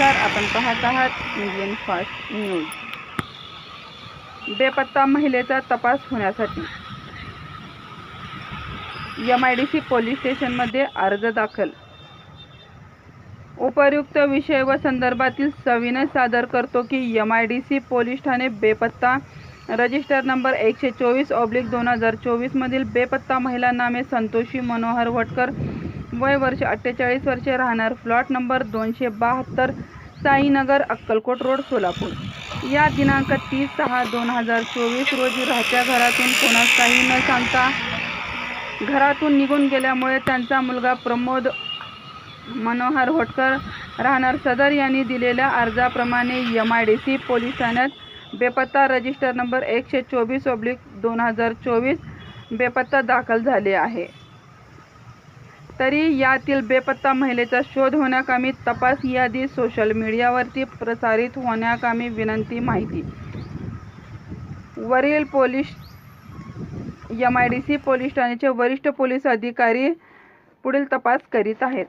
नमस्कार, आपण पाहत आहात इंडियन फास्ट न्यूज। बेपत्ता महिलेचा तपास होण्यासाठी MIDC पोलीस स्टेशनमध्ये अर्ज दाखल। उपर्युक्त विषय व संदर्भातील सविनय सादर करतो की MIDC पोलीस ठाणे बेपत्ता रजिस्टर नंबर 124/2024 मधील बेपत्ता महिला नामे संतोषी मनोहर वटकर, वय वर्ष 48 वर्षे, राहणार flat number 272, Sainagar, Akkalkot road, Solapur. या दिनांक 30/6/2024 रोजी राहत्या घरातून कोणास काही न सांगता घरातून निघून गेल्यामुळे त्यांचा मुलगा प्रमोद मनोहर होटकर, राहणार सदर, यांनी दिलेल्या अर्जाप्रमाणे MIDC पोलीस ठाण्यात बेपत्ता रजिस्टर नंबर 124/2024 बेपत्ता दाखल झाले आहे। तरी यातील बेपत्ता महिलेचा शोध होण्याकामी तपास यादी सोशल मीडियावरती प्रसारित होण्याकामी विनंती माहिती। वरील MIDC पोलीस ठाण्याचे वरिष्ठ पोलीस अधिकारी पुढील तपास करीत आहेत।